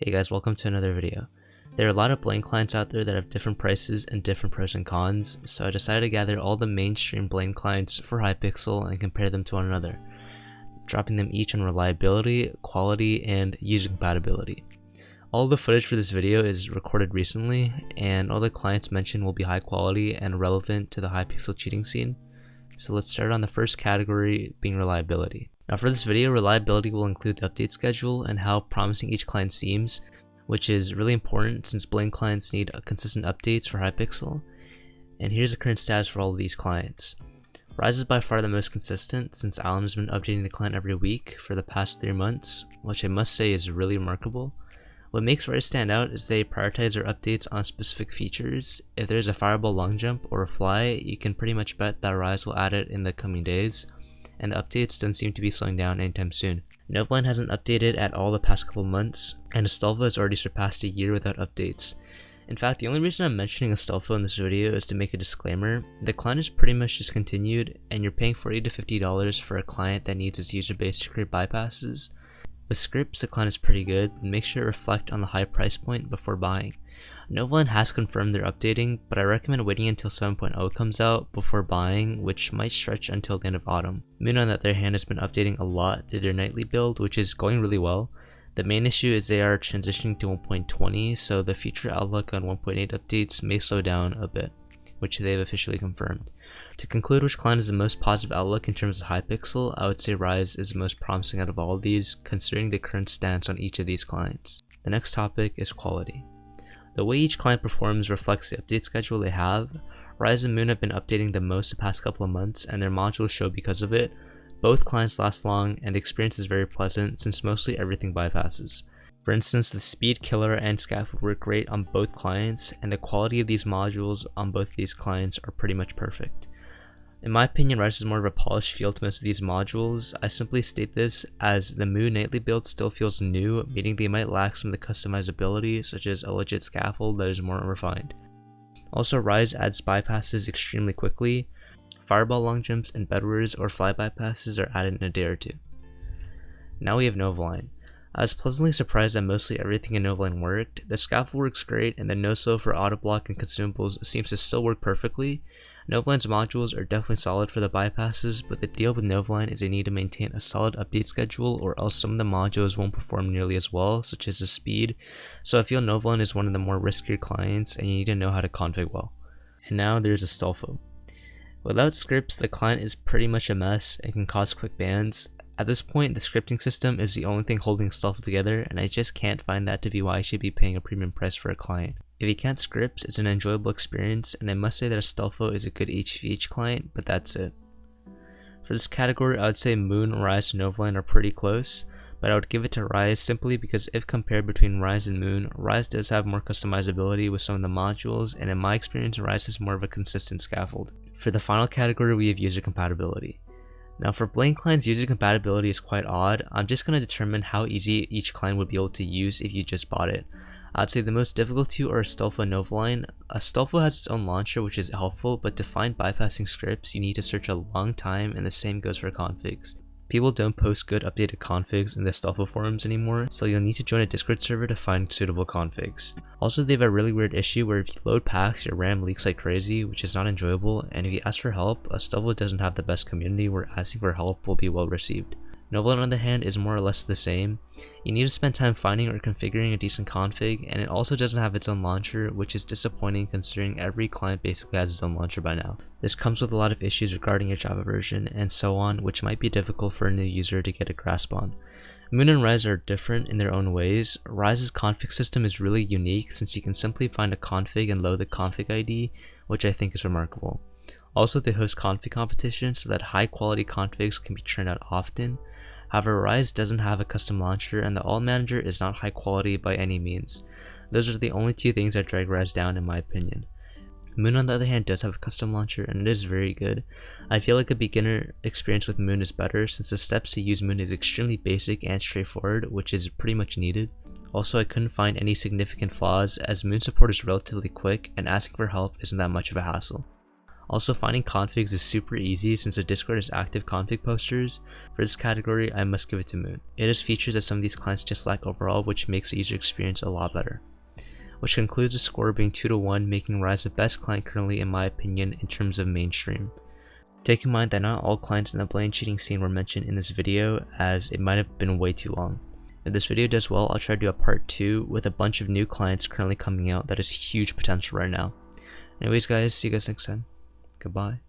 Hey guys, welcome to another video. There are a lot of Blatant clients out there that have different prices and different pros and cons, so I decided to gather all the mainstream Blatant clients for Hypixel and compare them to one another, dropping them each on reliability, quality, and user compatibility. All the footage for this video is recorded recently, and all the clients mentioned will be high quality and relevant to the Hypixel cheating scene. So let's start on the first category, being reliability. Now for this video, reliability will include the update schedule and how promising each client seems, which is really important since Blatant clients need consistent updates for Hypixel. And here's the current status for all of these clients. Rise is by far the most consistent since Alan has been updating the client every week for the past 3 months, which I must say is really remarkable. What makes Rise stand out is they prioritize their updates on specific features. If there's a fireball long jump or a fly, you can pretty much bet that Rise will add it in the coming days, and the updates don't seem to be slowing down anytime soon. Novoline hasn't updated at all the past couple months, and Astolfo has already surpassed a year without updates. In fact, the only reason I'm mentioning Astolfo in this video is to make a disclaimer. The client is pretty much discontinued, and you're paying $40 to $50 for a client that needs its user base to create bypasses. With scripts, the client is pretty good, but make sure to reflect on the high price point before buying. Novoline has confirmed they're updating, but I recommend waiting until 7.0 comes out before buying, which might stretch until the end of autumn. Moon on the other hand has been updating a lot through their nightly build, which is going really well. The main issue is they are transitioning to 1.20, so the future outlook on 1.8 updates may slow down a bit, which they've officially confirmed. To conclude which client is the most positive outlook in terms of Hypixel, I would say Rise is the most promising out of all of these, considering the current stance on each of these clients. The next topic is quality. The way each client performs reflects the update schedule they have. Rise and Moon have been updating the most the past couple of months, and their modules show because of it. Both clients last long, and the experience is very pleasant since mostly everything bypasses. For instance, the speed, killer, and scaffold work great on both clients, and the quality of these modules on both of these clients are pretty much perfect. In my opinion, Rise is more of a polished feel to most of these modules. I simply state this as the Moon nightly build still feels new, meaning they might lack some of the customizability, such as a legit scaffold that is more refined. Also, Rise adds bypasses extremely quickly. Fireball long jumps and bedwars or fly bypasses are added in a day or two. Now we have Novoline. I was pleasantly surprised that mostly everything in Novoline worked. The scaffold works great, and the no-slow for auto block and consumables seems to still work perfectly. Novoline's modules are definitely solid for the bypasses, but the deal with Novoline is they need to maintain a solid update schedule or else some of the modules won't perform nearly as well, such as the speed. So I feel Novoline is one of the more riskier clients and you need to know how to config well. And now there's Astolfo. Without scripts, the client is pretty much a mess and can cause quick bans. At this point, the scripting system is the only thing holding Astolfo together, and I just can't find that to be why I should be paying a premium price for a client. If you can't script, it's an enjoyable experience, and I must say that Astolfo is a good HVH client, but that's it. For this category, I would say Moon, Rise, and Novoline are pretty close, but I would give it to Rise simply because if compared between Rise and Moon, Rise does have more customizability with some of the modules, and in my experience, Rise is more of a consistent scaffold. For the final category, we have user compatibility. Now for Blatant clients, user compatibility is quite odd. I'm just going to determine how easy each client would be able to use if you just bought it. I'd say the most difficult two are Astolfo and Novoline. Astolfo has its own launcher, which is helpful, but to find bypassing scripts, you need to search a long time, and the same goes for configs. People don't post good updated configs in the Astolfo forums anymore, so you'll need to join a Discord server to find suitable configs. Also, they have a really weird issue where if you load packs, your RAM leaks like crazy, which is not enjoyable, and if you ask for help, Astolfo doesn't have the best community where asking for help will be well received. Novoline on the other hand is more or less the same. You need to spend time finding or configuring a decent config, and it also doesn't have its own launcher, which is disappointing considering every client basically has its own launcher by now. This comes with a lot of issues regarding a Java version and so on, which might be difficult for a new user to get a grasp on. Moon and Rise are different in their own ways. Rise's config system is really unique since you can simply find a config and load the config ID, which I think is remarkable. Also, they host config competitions so that high quality configs can be churned out often. However, Rise doesn't have a custom launcher and the alt manager is not high quality by any means. Those are the only two things that drag Rise down in my opinion. Moon on the other hand does have a custom launcher and it is very good. I feel like a beginner experience with Moon is better since the steps to use Moon is extremely basic and straightforward, which is pretty much needed. Also, I couldn't find any significant flaws as Moon support is relatively quick and asking for help isn't that much of a hassle. Also, finding configs is super easy since the Discord has active config posters. For this category, I must give it to Moon. It has features that some of these clients just lack overall, which makes the user experience a lot better. Which concludes the score being 2-1, making Rise the best client currently in my opinion in terms of mainstream. Take in mind that not all clients in the blame cheating scene were mentioned in this video, as it might have been way too long. If this video does well, I'll try to do a part 2 with a bunch of new clients currently coming out that has huge potential right now. Anyways guys, see you guys next time. Goodbye.